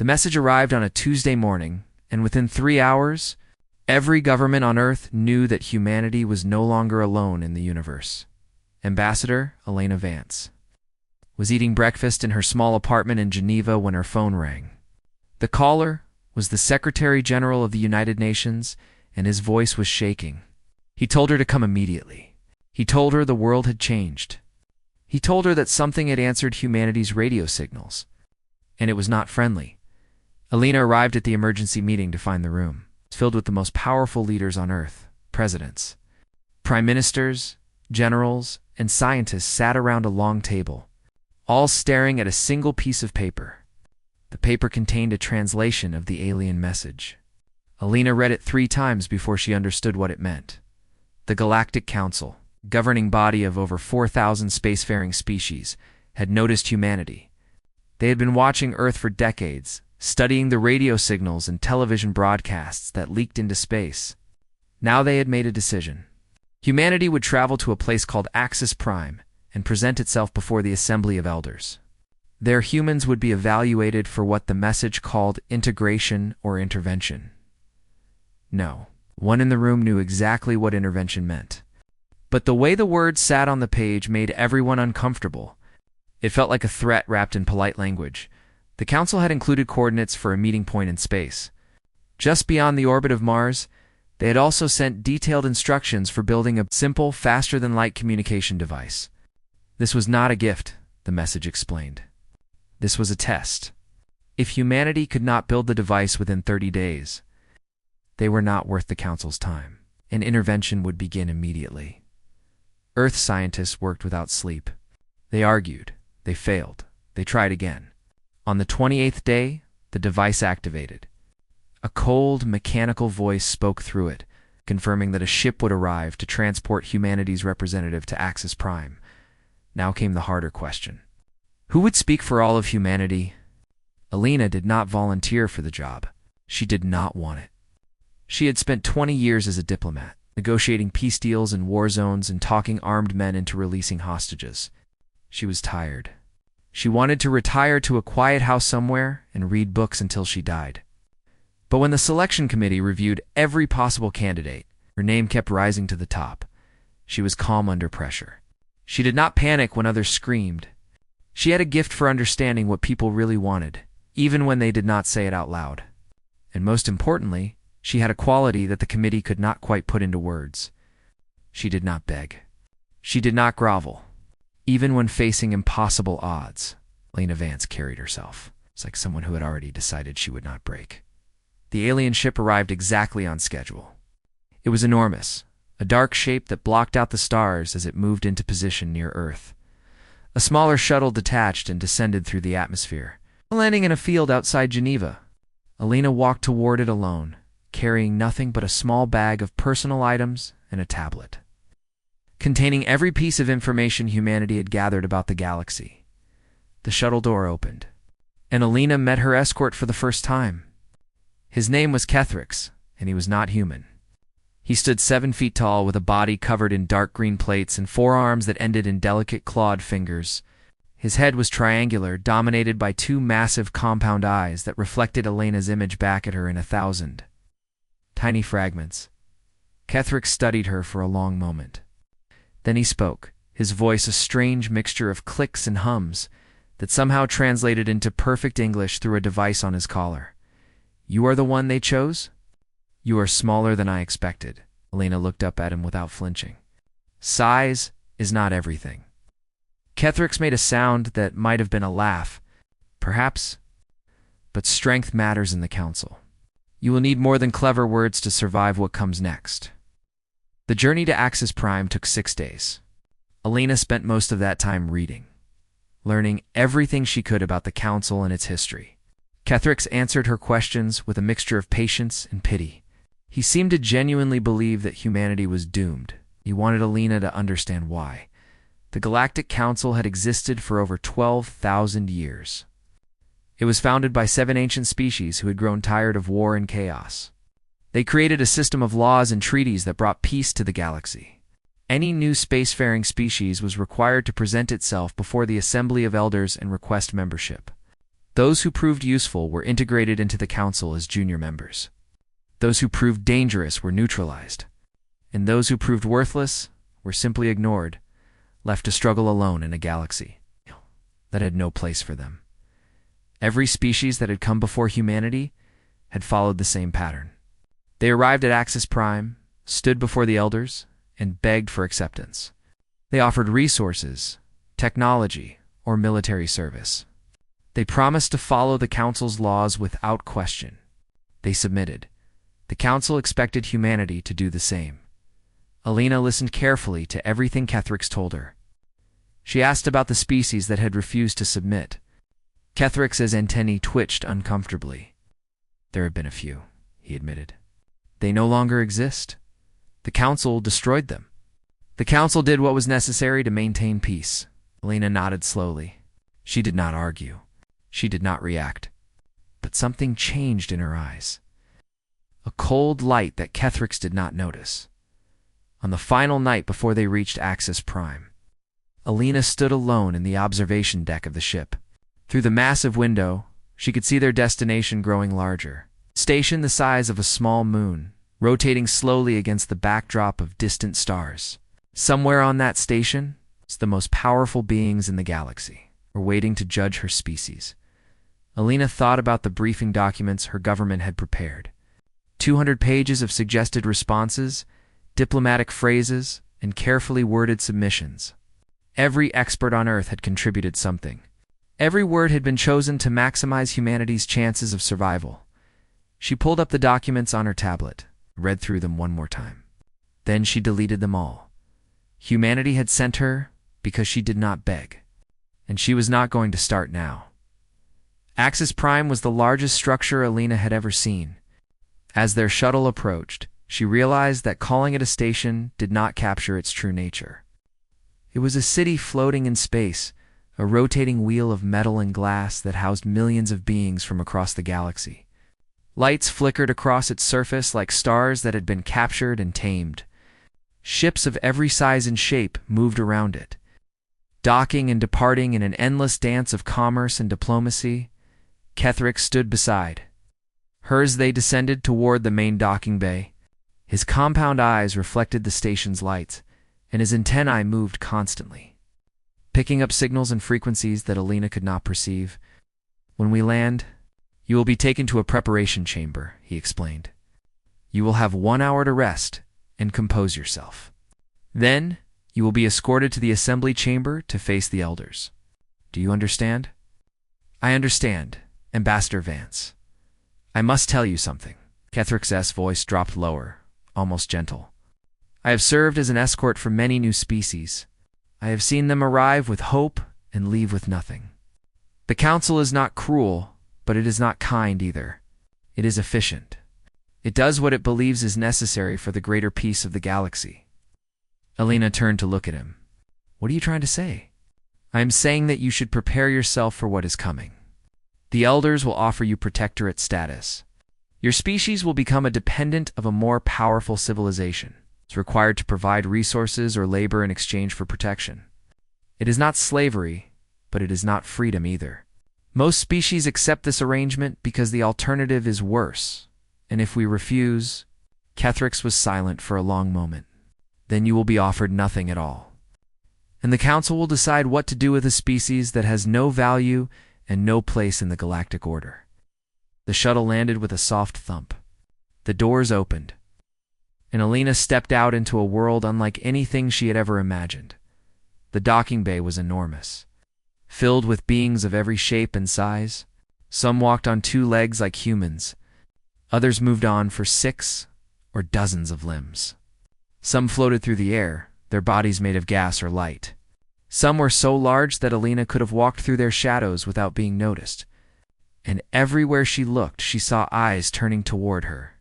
The message arrived on a Tuesday morning, and within 3 hours, every government on Earth knew that humanity was no longer alone in the universe. Ambassador Elena Vance was eating breakfast in her small apartment in Geneva when her phone rang. The caller was the Secretary General of the United Nations, and his voice was shaking. He told her to come immediately. He told her the world had changed. He told her that something had answered humanity's radio signals, and it was not friendly. Elena arrived at the emergency meeting to find the room filled with the most powerful leaders on Earth, presidents, prime ministers, generals, and scientists sat around a long table, all staring at a single piece of paper. The paper contained a translation of the alien message. Elena read it 3 times before she understood what it meant. The Galactic Council, governing body of over 4,000 spacefaring species, had noticed humanity. They had been watching Earth for decades, studying the radio signals and television broadcasts that leaked into space. Now they had made a decision. Humanity would travel to a place called Axis Prime and present itself before the Assembly of Elders. There humans would be evaluated for what the message called integration or intervention. No one in the room knew exactly what intervention meant. But the way the words sat on the page made everyone uncomfortable. It felt like a threat wrapped in polite language. The Council had included coordinates for a meeting point in space. Just beyond the orbit of Mars, they had also sent detailed instructions for building a simple, faster-than-light communication device. This was not a gift, the message explained. This was a test. If humanity could not build the device within 30 days, they were not worth the Council's time. An intervention would begin immediately. Earth scientists worked without sleep. They argued. They failed. They tried again. On the 28th day, the device activated. A cold, mechanical voice spoke through it, confirming that a ship would arrive to transport humanity's representative to Axis Prime. Now came the harder question. Who would speak for all of humanity? Elena did not volunteer for the job. She did not want it. She had spent 20 years as a diplomat, negotiating peace deals in war zones and talking armed men into releasing hostages. She was tired. She wanted to retire to a quiet house somewhere and read books until she died. But when the selection committee reviewed every possible candidate, her name kept rising to the top. She was calm under pressure. She did not panic when others screamed. She had a gift for understanding what people really wanted, even when they did not say it out loud. And most importantly, she had a quality that the committee could not quite put into words. She did not beg. She did not grovel. Even when facing impossible odds, Elena Vance carried herself. It's like someone who had already decided she would not break. The alien ship arrived exactly on schedule. It was enormous, a dark shape that blocked out the stars as it moved into position near Earth. A smaller shuttle detached and descended through the atmosphere, landing in a field outside Geneva. Elena walked toward it alone, carrying nothing but a small bag of personal items and a tablet, containing every piece of information humanity had gathered about the galaxy. The shuttle door opened, and Elena met her escort for the first time. His name was Kethrix, and he was not human. He stood 7 feet tall with a body covered in dark green plates and 4 arms that ended in delicate clawed fingers. His head was triangular, dominated by 2 massive compound eyes that reflected Elena's image back at her in 1,000 tiny fragments. Kethrix studied her for a long moment. Then he spoke, his voice a strange mixture of clicks and hums that somehow translated into perfect English through a device on his collar. "You are the one they chose? You are smaller than I expected." Elena looked up at him without flinching. "Size is not everything." Kethrix made a sound that might have been a laugh, perhaps, but strength matters in the Council. You will need more than clever words to survive what comes next. The journey to Axis Prime took 6 days. Elena spent most of that time reading, learning everything she could about the Council and its history. Kethrix answered her questions with a mixture of patience and pity. He seemed to genuinely believe that humanity was doomed. He wanted Elena to understand why. The Galactic Council had existed for over 12,000 years. It was founded by 7 ancient species who had grown tired of war and chaos. They created a system of laws and treaties that brought peace to the galaxy. Any new spacefaring species was required to present itself before the Assembly of Elders and request membership. Those who proved useful were integrated into the council as junior members. Those who proved dangerous were neutralized, and those who proved worthless were simply ignored, left to struggle alone in a galaxy that had no place for them. Every species that had come before humanity had followed the same pattern. They arrived at Axis Prime, stood before the elders, and begged for acceptance. They offered resources, technology, or military service. They promised to follow the Council's laws without question. They submitted. The Council expected humanity to do the same. Alina listened carefully to everything Kethrix told her. She asked about the species that had refused to submit. Kethrix's antennae twitched uncomfortably. There have been a few, he admitted. They no longer exist. The Council destroyed them. The Council did what was necessary to maintain peace. Alina nodded slowly. She did not argue. She did not react. But something changed in her eyes. A cold light that Kethrix did not notice. On the final night before they reached Axis Prime, Alina stood alone in the observation deck of the ship. Through the massive window, she could see their destination growing larger. Station the size of a small moon, rotating slowly against the backdrop of distant stars. Somewhere on that station, the most powerful beings in the galaxy were waiting to judge her species. Alina thought about the briefing documents her government had prepared. 200 pages of suggested responses, diplomatic phrases, and carefully worded submissions. Every expert on Earth had contributed something. Every word had been chosen to maximize humanity's chances of survival. She pulled up the documents on her tablet, read through them one more time. Then she deleted them all. Humanity had sent her because she did not beg, and she was not going to start now. Axis Prime was the largest structure Alina had ever seen. As their shuttle approached, she realized that calling it a station did not capture its true nature. It was a city floating in space, a rotating wheel of metal and glass that housed millions of beings from across the galaxy. Lights flickered across its surface like stars that had been captured and tamed. Ships of every size and shape moved around it, docking and departing in an endless dance of commerce and diplomacy. Kethrix stood beside. Hers they descended toward the main docking bay. His compound eyes reflected the station's lights, and his antennae moved constantly, picking up signals and frequencies that Alina could not perceive. When we land, you will be taken to a preparation chamber, he explained. You will have 1 hour to rest and compose yourself. Then, you will be escorted to the assembly chamber to face the elders. Do you understand? I understand, Ambassador Vance. I must tell you something. Kethrix's voice dropped lower, almost gentle. I have served as an escort for many new species. I have seen them arrive with hope and leave with nothing. The Council is not cruel, but it is not kind either. It is efficient. It does what it believes is necessary for the greater peace of the galaxy. Alina turned to look at him. What are you trying to say? I am saying that you should prepare yourself for what is coming. The elders will offer you protectorate status. Your species will become a dependent of a more powerful civilization. It's required to provide resources or labor in exchange for protection. It is not slavery, but it is not freedom either. Most species accept this arrangement because the alternative is worse, and if we refuse, Kethrix was silent for a long moment. Then you will be offered nothing at all. And the Council will decide what to do with a species that has no value and no place in the galactic order. The shuttle landed with a soft thump. The doors opened, and Alina stepped out into a world unlike anything she had ever imagined. The docking bay was enormous, filled with beings of every shape and size. Some walked on 2 legs like humans. Others moved on for 6 or dozens of limbs. Some floated through the air, their bodies made of gas or light. Some were so large that Alina could have walked through their shadows without being noticed. And everywhere she looked, she saw eyes turning toward her.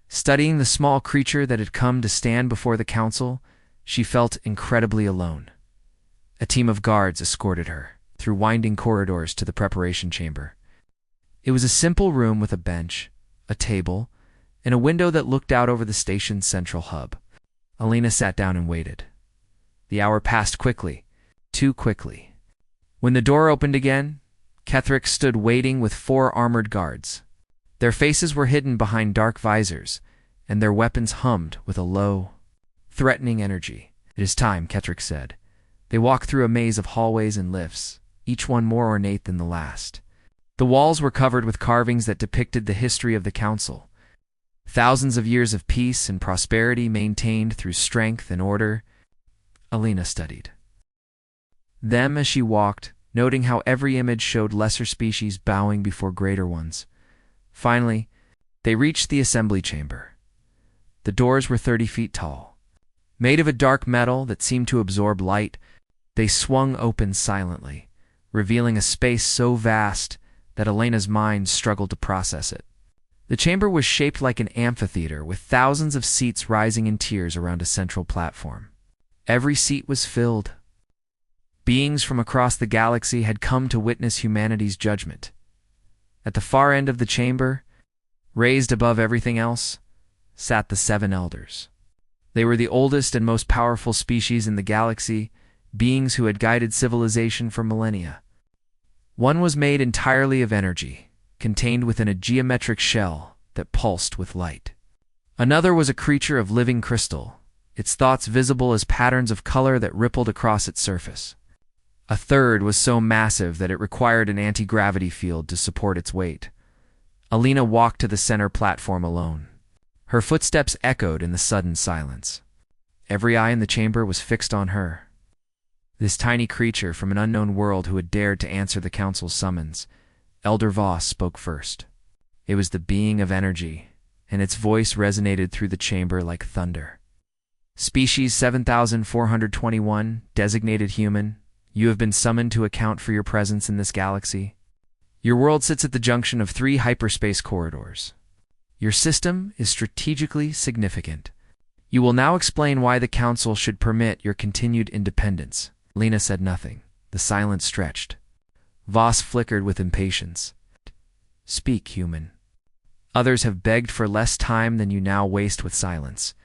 Studying the small creature that had come to stand before the Council, she felt incredibly alone. A team of guards escorted her through winding corridors to the preparation chamber. It was a simple room with a bench, a table, and a window that looked out over the station's central hub. Alina sat down and waited. The hour passed quickly, too quickly. When the door opened again, Ketherick stood waiting with 4 armored guards. Their faces were hidden behind dark visors, and their weapons hummed with a low, threatening energy. "It is time," Ketherick said. They walked through a maze of hallways and lifts, each one more ornate than the last. The walls were covered with carvings that depicted the history of the Council. Thousands of years of peace and prosperity maintained through strength and order. Alina studied them as she walked, noting how every image showed lesser species bowing before greater ones. Finally, they reached the assembly chamber. The doors were 30 feet tall. Made of a dark metal that seemed to absorb light, they swung open silently, revealing a space so vast that Elena's mind struggled to process it. The chamber was shaped like an amphitheater, with thousands of seats rising in tiers around a central platform. Every seat was filled. Beings from across the galaxy had come to witness humanity's judgment. At the far end of the chamber, raised above everything else, sat the 7 elders. They were the oldest and most powerful species in the galaxy, beings who had guided civilization for millennia. One was made entirely of energy, contained within a geometric shell that pulsed with light. Another was a creature of living crystal, its thoughts visible as patterns of color that rippled across its surface. A third was so massive that it required an anti-gravity field to support its weight. Alina walked to the center platform alone. Her footsteps echoed in the sudden silence. Every eye in the chamber was fixed on her. This tiny creature from an unknown world who had dared to answer the Council's summons, Elder Voss spoke first. It was the being of energy, and its voice resonated through the chamber like thunder. "Species 7421, designated human, you have been summoned to account for your presence in this galaxy. Your world sits at the junction of 3 hyperspace corridors. Your system is strategically significant. You will now explain why the Council should permit your continued independence." Lena said nothing. The silence stretched. Voss flickered with impatience. "Speak, human. Others have begged for less time than you now waste with silence."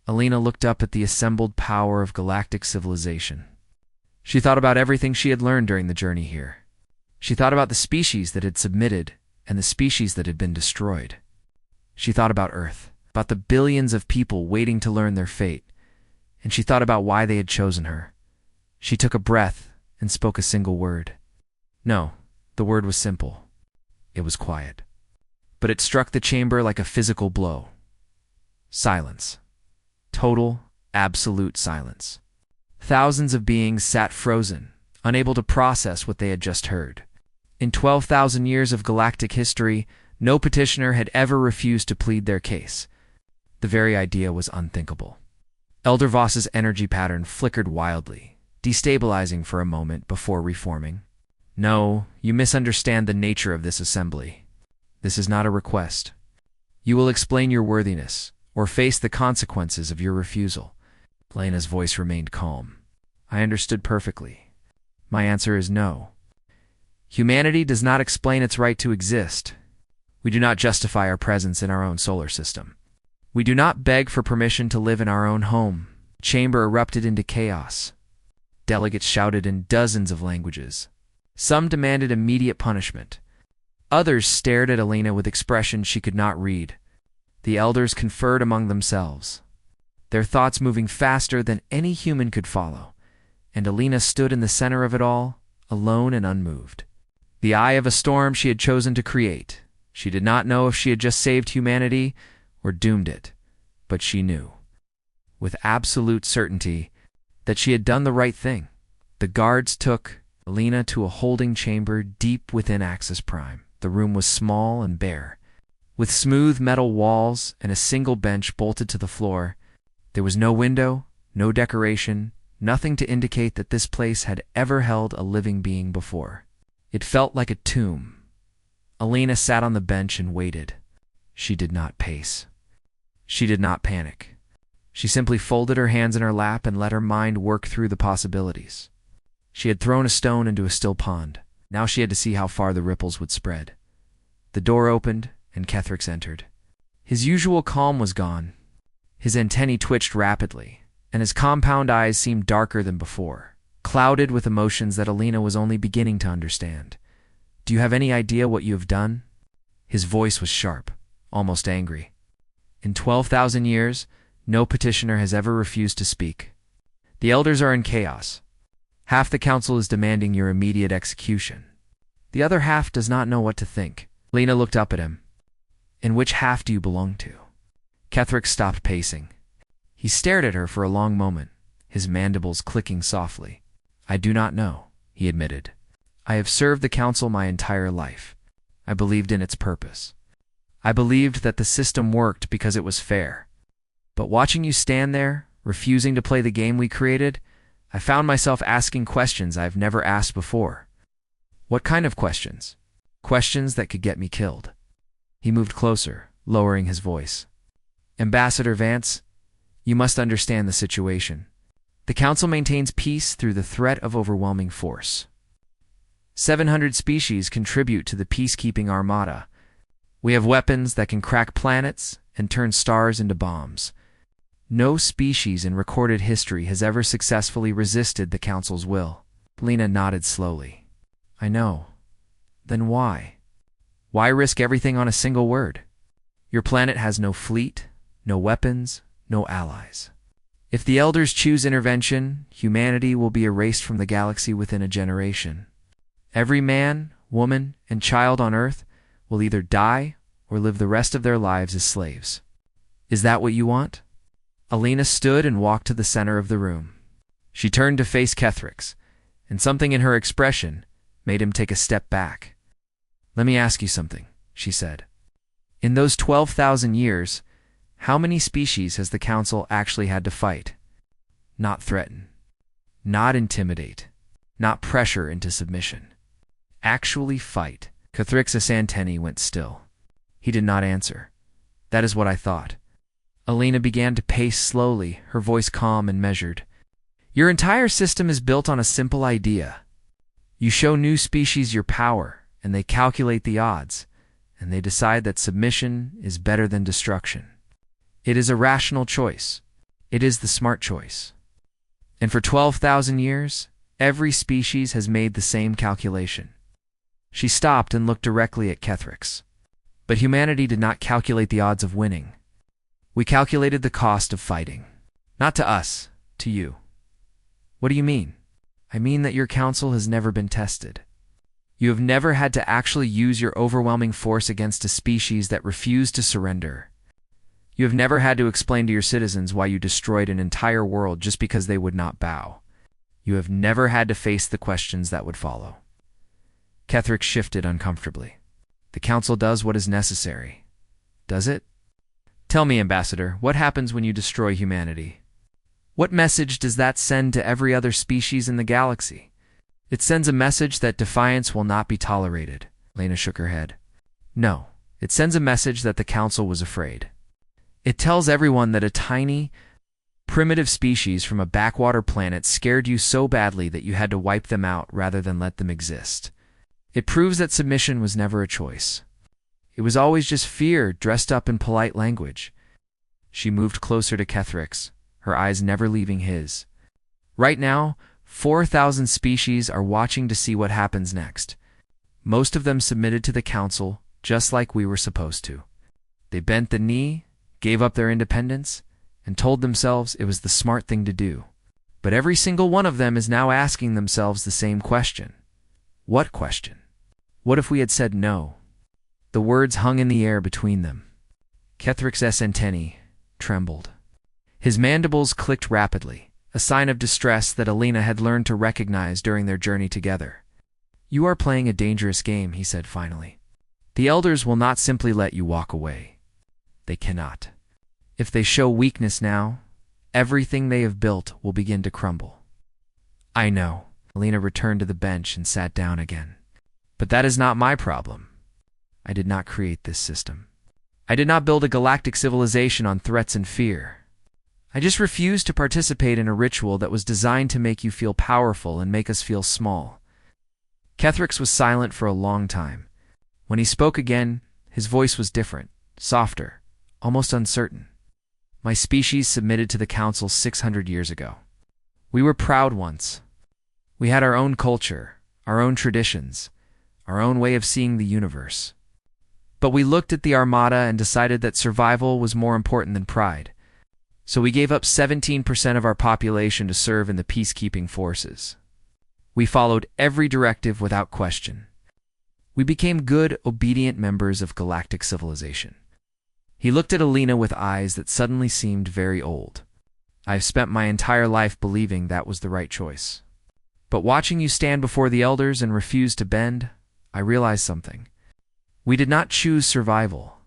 Alina looked up at the assembled power of galactic civilization. She thought about everything she had learned during the journey here. She thought about the species that had submitted and the species that had been destroyed. She thought about Earth, about the billions of people waiting to learn their fate, and she thought about why they had chosen her. She took a breath and spoke a single word. No, the word was simple. It was quiet. But it struck the chamber like a physical blow. Silence. Total, absolute silence. Thousands of beings sat frozen, unable to process what they had just heard. In 12,000 years of galactic history, no petitioner had ever refused to plead their case. The very idea was unthinkable. Elder Voss's energy pattern flickered wildly, destabilizing for a moment before reforming. "No, you misunderstand the nature of this assembly. This is not a request. You will explain your worthiness, or face the consequences of your refusal." Lena's voice remained calm. "I understood perfectly. My answer is no. Humanity does not explain its right to exist. We do not justify our presence in our own solar system. We do not beg for permission to live in our own home." The chamber erupted into chaos. Delegates shouted in dozens of languages. Some demanded immediate punishment. Others stared at Alina with expressions she could not read. The elders conferred among themselves, their thoughts moving faster than any human could follow, and Alina stood in the center of it all, alone and unmoved. The eye of a storm she had chosen to create. She did not know if she had just saved humanity or doomed it, but she knew, with absolute certainty, that she had done the right thing. The guards took Alina to a holding chamber deep within Axis Prime. The room was small and bare, with smooth metal walls and a single bench bolted to the floor. There was no window, no decoration, nothing to indicate that this place had ever held a living being before. It felt like a tomb. Alina sat on the bench and waited. She did not pace. She did not panic. She simply folded her hands in her lap and let her mind work through the possibilities. She had thrown a stone into a still pond. Now she had to see how far the ripples would spread. The door opened, and Ketherick entered. His usual calm was gone. His antennae twitched rapidly, and his compound eyes seemed darker than before, clouded with emotions that Alina was only beginning to understand. Do you have any idea what you have done? His voice was sharp, almost angry. In 12,000 years, no petitioner has ever refused to speak. The elders are in chaos. Half the council is demanding your immediate execution. The other half does not know what to think. Lena looked up at him. And which half do you belong to? Ketherick stopped pacing. He stared at her for a long moment, his mandibles clicking softly. I do not know, he admitted. I have served the council my entire life. I believed in its purpose. I believed that the system worked because it was fair. But watching you stand there, refusing to play the game we created, I found myself asking questions I've never asked before. What kind of questions? Questions that could get me killed. He moved closer, lowering his voice. Ambassador Vance, you must understand the situation. The Council maintains peace through the threat of overwhelming force. 700 species contribute to the peacekeeping armada. We have weapons that can crack planets and turn stars into bombs. No species in recorded history has ever successfully resisted the Council's will. Lena nodded slowly. I know. Then why? Why risk everything on a single word? Your planet has no fleet, no weapons, no allies. If the Elders choose intervention, humanity will be erased from the galaxy within a generation. Every man, woman, and child on Earth will either die or live the rest of their lives as slaves. Is that what you want? Alina stood and walked to the center of the room. She turned to face Ketherick, and something in her expression made him take a step back. Let me ask you something, she said. In those 12,000 years, how many species has the Council actually had to fight? Not threaten. Not intimidate. Not pressure into submission. Actually fight. Ketherick's antennae went still. He did not answer. That is what I thought. Alina began to pace slowly, her voice calm and measured. Your entire system is built on a simple idea. You show new species your power, and they calculate the odds, and they decide that submission is better than destruction. It is a rational choice. It is the smart choice. And for 12,000 years, every species has made the same calculation. She stopped and looked directly at Ketherick. But humanity did not calculate the odds of winning. We calculated the cost of fighting. Not to us, to you. What do you mean? I mean that your council has never been tested. You have never had to actually use your overwhelming force against a species that refused to surrender. You have never had to explain to your citizens why you destroyed an entire world just because they would not bow. You have never had to face the questions that would follow. Ketherick shifted uncomfortably. The council does what is necessary. Does it? Tell me, Ambassador, what happens when you destroy humanity? What message does that send to every other species in the galaxy? It sends a message that defiance will not be tolerated. Lena shook her head. No, it sends a message that the council was afraid. It tells everyone that a tiny, primitive species from a backwater planet scared you so badly that you had to wipe them out rather than let them exist. It proves that submission was never a choice. It was always just fear dressed up in polite language. She moved closer to Ketherick, her eyes never leaving his. Right now, 4,000 species are watching to see what happens next. Most of them submitted to the council, just like we were supposed to. They bent the knee, gave up their independence, and told themselves it was the smart thing to do. But every single one of them is now asking themselves the same question. What question? What if we had said no? The words hung in the air between them. Ketherick's antennae trembled. His mandibles clicked rapidly, a sign of distress that Alina had learned to recognize during their journey together. You are playing a dangerous game, he said finally. The Elders will not simply let you walk away. They cannot. If they show weakness now, everything they have built will begin to crumble. I know. Alina returned to the bench and sat down again. But that is not my problem. I did not create this system. I did not build a galactic civilization on threats and fear. I just refused to participate in a ritual that was designed to make you feel powerful and make us feel small. Ketherick was silent for a long time. When he spoke again, his voice was different, softer, almost uncertain. My species submitted to the council 600 years ago. We were proud once. We had our own culture, our own traditions, our own way of seeing the universe. But we looked at the Armada and decided that survival was more important than pride. So we gave up 17% of our population to serve in the peacekeeping forces. We followed every directive without question. We became good, obedient members of galactic civilization. He looked at Alina with eyes that suddenly seemed very old. I've spent my entire life believing that was the right choice. But watching you stand before the elders and refuse to bend, I realized something. We did not choose survival.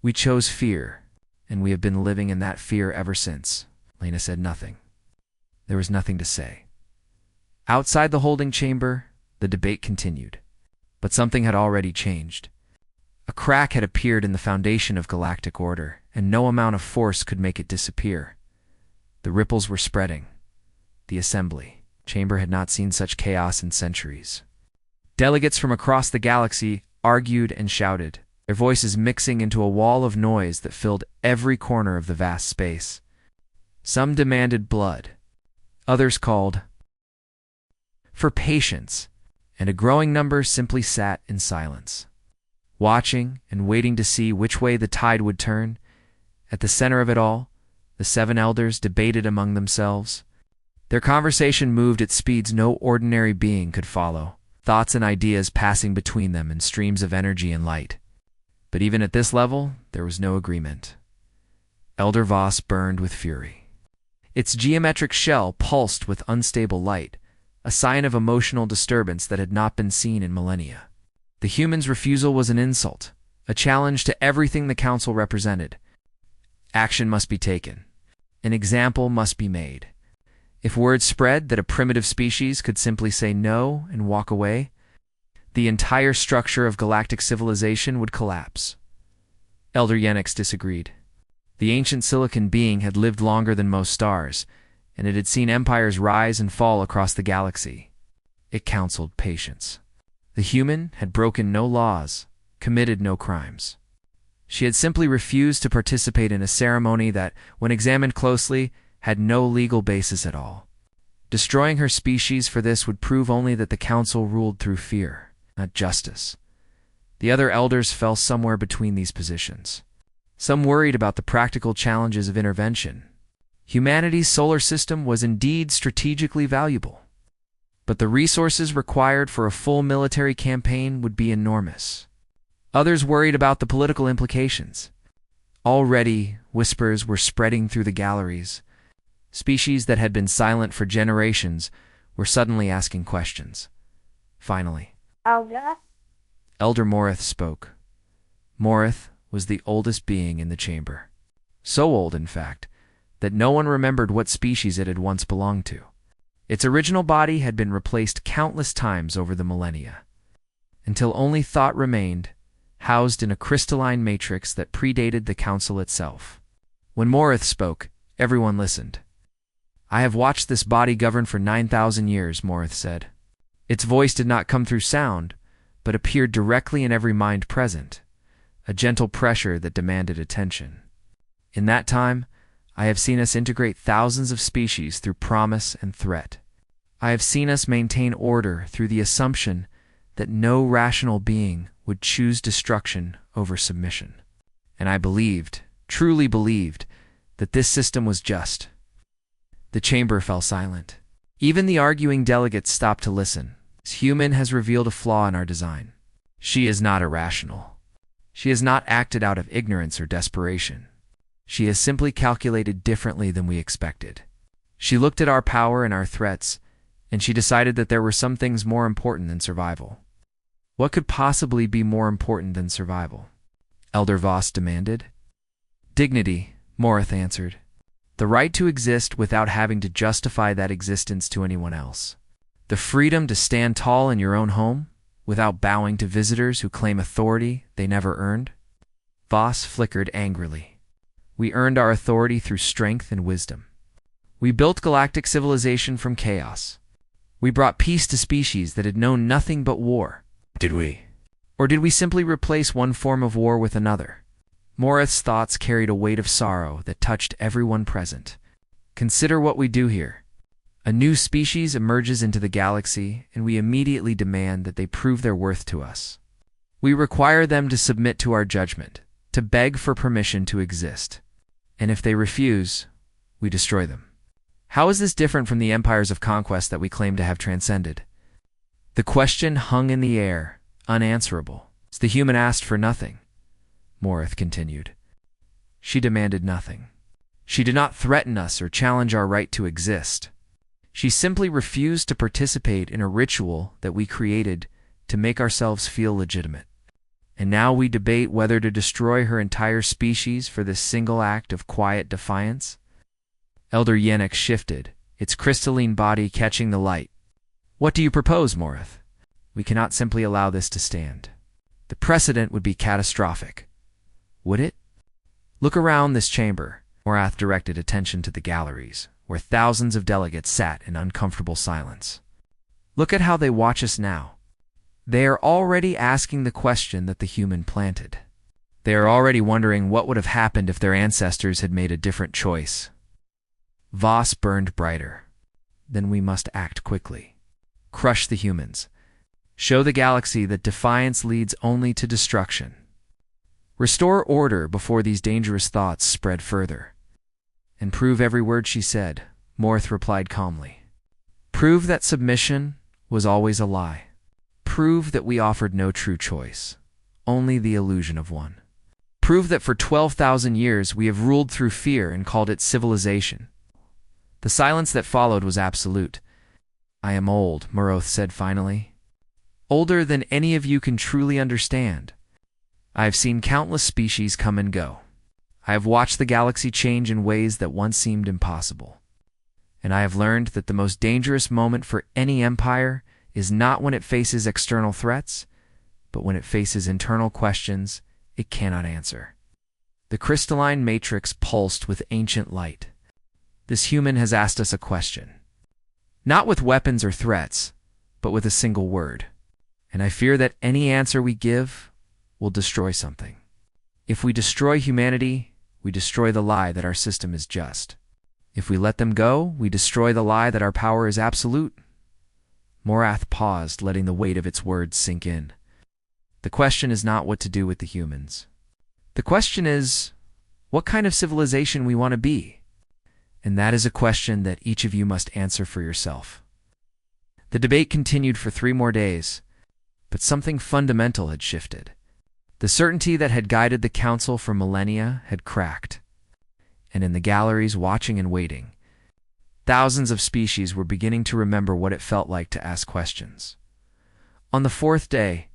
We chose fear, and we have been living in that fear ever since. Lena said nothing. There was nothing to say. Outside the holding chamber, the debate continued. But something had already changed. A crack had appeared in the foundation of galactic order, and no amount of force could make it disappear. The ripples were spreading. The assembly chamber had not seen such chaos in centuries. Delegates from across the galaxy argued and shouted, their voices mixing into a wall of noise that filled every corner of the vast space. Some demanded blood. Others called for patience, and a growing number simply sat in silence, watching and waiting to see which way the tide would turn. At the center of it all, the 7 elders debated among themselves. Their conversation moved at speeds no ordinary being could follow, thoughts and ideas passing between them in streams of energy and light. But even at this level, there was no agreement. Elder Voss burned with fury. Its geometric shell pulsed with unstable light, a sign of emotional disturbance that had not been seen in millennia. The humans' refusal was an insult, a challenge to everything the council represented. Action must be taken. An example must be made. If word spread that a primitive species could simply say no and walk away, the entire structure of galactic civilization would collapse. Elder Yenix disagreed. The ancient silicon being had lived longer than most stars, and it had seen empires rise and fall across the galaxy. It counseled patience. The human had broken no laws, committed no crimes. She had simply refused to participate in a ceremony that, when examined closely, had no legal basis at all. Destroying her species for this would prove only that the council ruled through fear, not justice. The other elders fell somewhere between these positions. Some worried about the practical challenges of intervention. Humanity's solar system was indeed strategically valuable, but the resources required for a full military campaign would be enormous. Others worried about the political implications. Already, whispers were spreading through the galleries. Species that had been silent for generations were suddenly asking questions. Finally, Elder Morith spoke. Morith was the oldest being in the chamber. So old, in fact, that no one remembered what species it had once belonged to. Its original body had been replaced countless times over the millennia, until only thought remained, housed in a crystalline matrix that predated the council itself. When Morith spoke, everyone listened. I have watched this body govern for 9,000 years, Morith said. Its voice did not come through sound, but appeared directly in every mind present, a gentle pressure that demanded attention. In that time, I have seen us integrate thousands of species through promise and threat. I have seen us maintain order through the assumption that no rational being would choose destruction over submission. And I believed, truly believed, that this system was just. The chamber fell silent. Even the arguing delegates stopped to listen. This human has revealed a flaw in our design. She is not irrational. She has not acted out of ignorance or desperation. She has simply calculated differently than we expected. She looked at our power and our threats, and she decided that there were some things more important than survival. What could possibly be more important than survival? Elder Voss demanded. Dignity, Morith answered. The right to exist without having to justify that existence to anyone else. The freedom to stand tall in your own home, without bowing to visitors who claim authority they never earned. Voss flickered angrily. We earned our authority through strength and wisdom. We built galactic civilization from chaos. We brought peace to species that had known nothing but war. Did we? Or did we simply replace one form of war with another? Morith's thoughts carried a weight of sorrow that touched everyone present. Consider what we do here. A new species emerges into the galaxy, and we immediately demand that they prove their worth to us. We require them to submit to our judgment, to beg for permission to exist. And if they refuse, we destroy them. How is this different from the empires of conquest that we claim to have transcended? The question hung in the air, unanswerable. The human asked for nothing, Morith continued. She demanded nothing. She did not threaten us or challenge our right to exist. She simply refused to participate in a ritual that we created to make ourselves feel legitimate. And now we debate whether to destroy her entire species for this single act of quiet defiance? Elder Yennik shifted, its crystalline body catching the light. What do you propose, Morith? We cannot simply allow this to stand. The precedent would be catastrophic. Would it? Look around this chamber. Morath directed attention to the galleries, where thousands of delegates sat in uncomfortable silence. Look at how they watch us now. They are already asking the question that the human planted. They are already wondering what would have happened if their ancestors had made a different choice. Voss burned brighter. Then we must act quickly. Crush the humans. Show the galaxy that defiance leads only to destruction. Restore order before these dangerous thoughts spread further. And prove every word she said, Morith replied calmly. Prove that submission was always a lie. Prove that we offered no true choice, only the illusion of one. Prove that for 12,000 years we have ruled through fear and called it civilization. The silence that followed was absolute. I am old, Morith said finally. Older than any of you can truly understand. I have seen countless species come and go. I have watched the galaxy change in ways that once seemed impossible. And I have learned that the most dangerous moment for any empire is not when it faces external threats, but when it faces internal questions it cannot answer. The crystalline matrix pulsed with ancient light. This human has asked us a question. Not with weapons or threats, but with a single word. And I fear that any answer we give will destroy something. If we destroy humanity, we destroy the lie that our system is just. If we let them go, we destroy the lie that our power is absolute. Morath paused, letting the weight of its words sink in. The question is not what to do with the humans. The question is, what kind of civilization we want to be? And that is a question that each of you must answer for yourself. The debate continued for 3 more days, but something fundamental had shifted. The certainty that had guided the council for millennia had cracked. And in the galleries watching and waiting, thousands of species were beginning to remember what it felt like to ask questions. On the 4th day,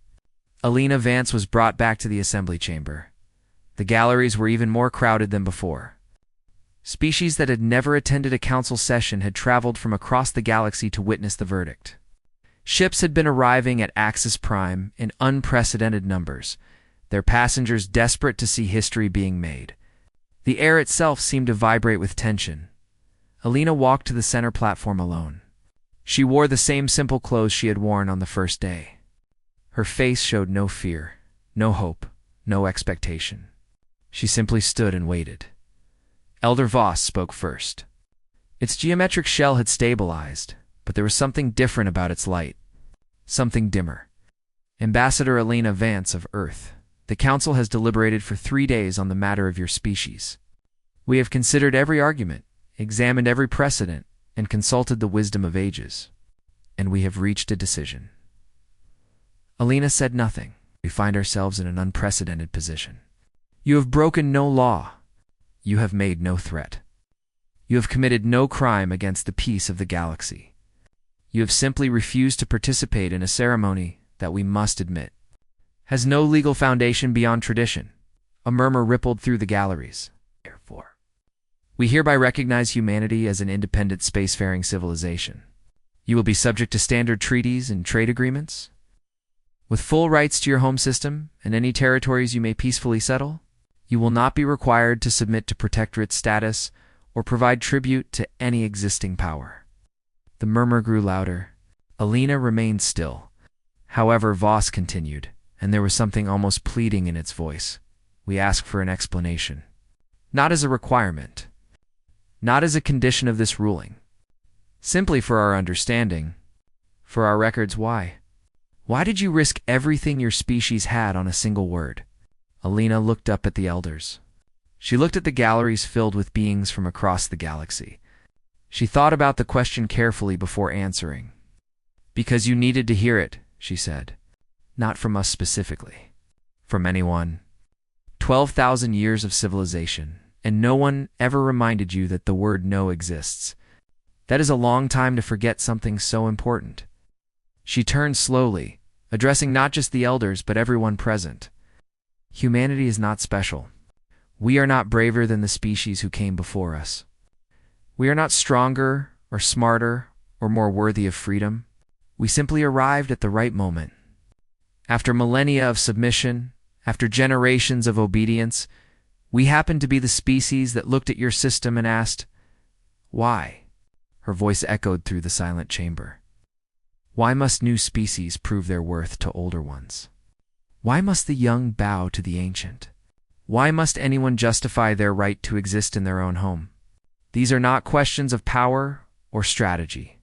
Alina Vance was brought back to the assembly chamber. The galleries were even more crowded than before. Species that had never attended a council session had traveled from across the galaxy to witness the verdict. Ships had been arriving at Axis Prime in unprecedented numbers, their passengers desperate to see history being made. The air itself seemed to vibrate with tension. Alina walked to the center platform alone. She wore the same simple clothes she had worn on the first day. Her face showed no fear, no hope, no expectation. She simply stood and waited. Elder Voss spoke first. Its geometric shell had stabilized, but there was something different about its light. Something dimmer. Ambassador Alina Vance of Earth, the Council has deliberated for 3 days on the matter of your species. We have considered every argument, examined every precedent, and consulted the wisdom of ages. And we have reached a decision. Alina said nothing. We find ourselves in an unprecedented position. You have broken no law. You have made no threat. You have committed no crime against the peace of the galaxy. You have simply refused to participate in a ceremony that we must admit has no legal foundation beyond tradition. A murmur rippled through the galleries. Therefore, we hereby recognize humanity as an independent spacefaring civilization. You will be subject to standard treaties and trade agreements, with full rights to your home system and any territories you may peacefully settle. You will not be required to submit to protectorate status or provide tribute to any existing power. The murmur grew louder. Alina remained still. However, Voss continued, and there was something almost pleading in its voice. We ask for an explanation. Not as a requirement. Not as a condition of this ruling. Simply for our understanding. For our records, why? Why did you risk everything your species had on a single word? Alina looked up at the elders. She looked at the galleries filled with beings from across the galaxy. She thought about the question carefully before answering. Because you needed to hear it, she said. Not from us specifically. From anyone. 12,000 years of civilization, and no one ever reminded you that the word no exists. That is a long time to forget something so important. She turned slowly, addressing not just the elders but everyone present. Humanity is not special. We are not braver than the species who came before us. We are not stronger or smarter or more worthy of freedom. We simply arrived at the right moment. After millennia of submission, after generations of obedience, we happened to be the species that looked at your system and asked, "Why?" Her voice echoed through the silent chamber. Why must new species prove their worth to older ones? Why must the young bow to the ancient? Why must anyone justify their right to exist in their own home? These are not questions of power or strategy.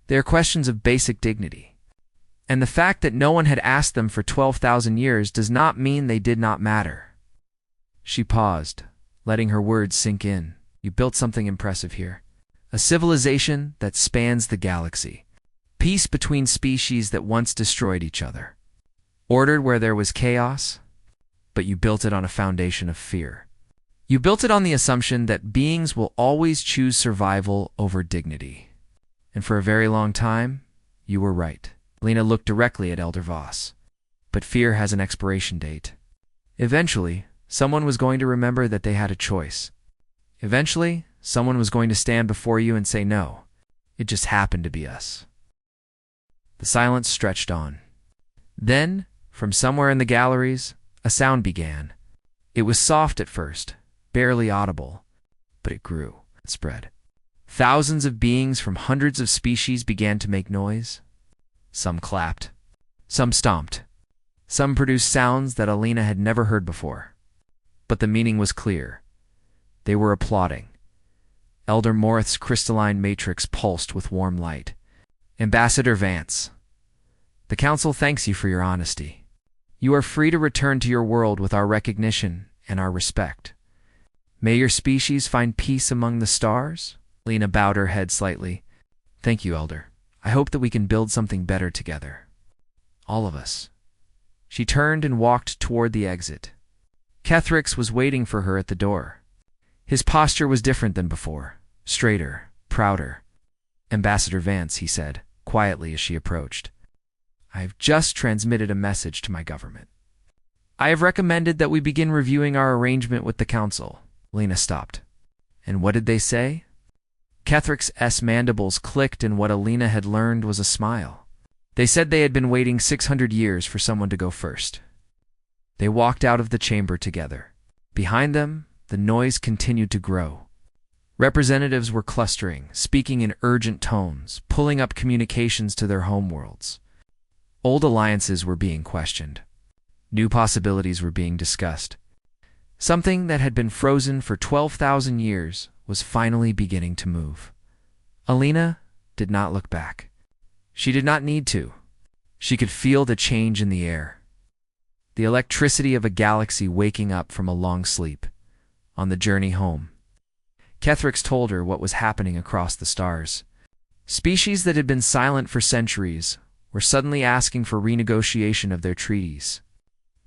They are questions of basic dignity. And the fact that no one had asked them for 12,000 years does not mean they did not matter. She paused, letting her words sink in. You built something impressive here. A civilization that spans the galaxy. Peace between species that once destroyed each other. Order where there was chaos, but you built it on a foundation of fear. You built it on the assumption that beings will always choose survival over dignity. And for a very long time, you were right. Lena looked directly at Elder Voss. But fear has an expiration date. Eventually, someone was going to remember that they had a choice. Eventually, someone was going to stand before you and say no. It just happened to be us. The silence stretched on. Then, from somewhere in the galleries, a sound began. It was soft at first, barely audible, but it grew, it spread. Thousands of beings from hundreds of species began to make noise. Some clapped. Some stomped. Some produced sounds that Alina had never heard before. But the meaning was clear. They were applauding. Elder Morith's crystalline matrix pulsed with warm light. Ambassador Vance, the Council thanks you for your honesty. You are free to return to your world with our recognition and our respect. May your species find peace among the stars? Lena bowed her head slightly. Thank you, Elder. I hope that we can build something better together. All of us. She turned and walked toward the exit. Kethrix was waiting for her at the door. His posture was different than before, straighter, prouder. Ambassador Vance, he said, quietly as she approached. I have just transmitted a message to my government. I have recommended that we begin reviewing our arrangement with the Council. Lena stopped. And what did they say? Kethrix's mandibles clicked, and what Alina had learned was a smile. They said they had been waiting 600 years for someone to go first. They walked out of the chamber together. Behind them, the noise continued to grow. Representatives were clustering, speaking in urgent tones, pulling up communications to their homeworlds. Old alliances were being questioned. New possibilities were being discussed. Something that had been frozen for 12,000 years was finally beginning to move. Alina did not look back. She did not need to. She could feel the change in the air. The electricity of a galaxy waking up from a long sleep. On the journey home, Kethrix told her what was happening across the stars. Species that had been silent for centuries were suddenly asking for renegotiation of their treaties.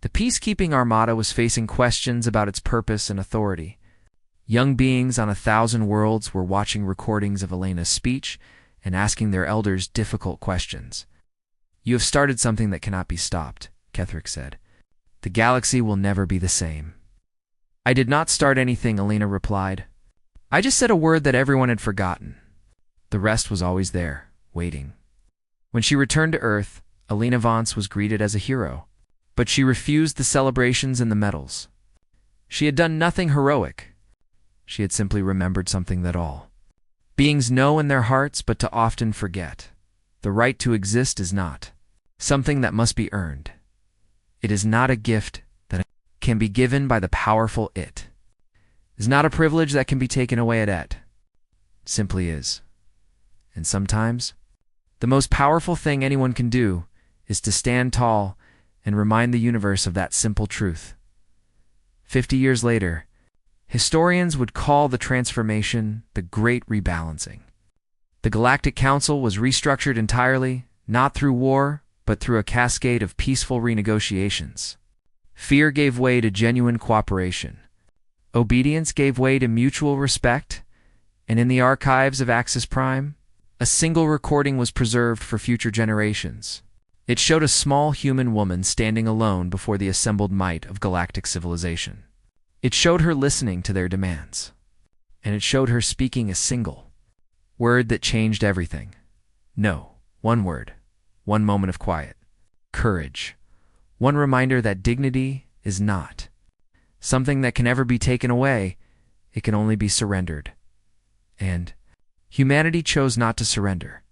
The peacekeeping armada was facing questions about its purpose and authority. Young beings on 1,000 worlds were watching recordings of Elena's speech and asking their elders difficult questions. You have started something that cannot be stopped, Kethrix said. The galaxy will never be the same. I did not start anything, Alina replied. I just said a word that everyone had forgotten. The rest was always there, waiting. When she returned to Earth, Alina Vance was greeted as a hero, but she refused the celebrations and the medals. She had done nothing heroic. She had simply remembered something that all beings know in their hearts but to often forget. The right to exist is not something that must be earned. It is not a gift that can be given by the powerful it. It is not a privilege that can be taken away at it. It simply is. And sometimes, the most powerful thing anyone can do is to stand tall and remind the universe of that simple truth. 50 years later, historians would call the transformation the Great Rebalancing. The Galactic Council was restructured entirely, not through war, but through a cascade of peaceful renegotiations. Fear gave way to genuine cooperation. Obedience gave way to mutual respect, and in the archives of Axis Prime, a single recording was preserved for future generations. It showed a small human woman standing alone before the assembled might of galactic civilization. It showed her listening to their demands, and it showed her speaking a single word that changed everything. No, one word, one moment of quiet. Courage. One reminder that dignity is not something that can ever be taken away. It can only be surrendered. And humanity chose not to surrender.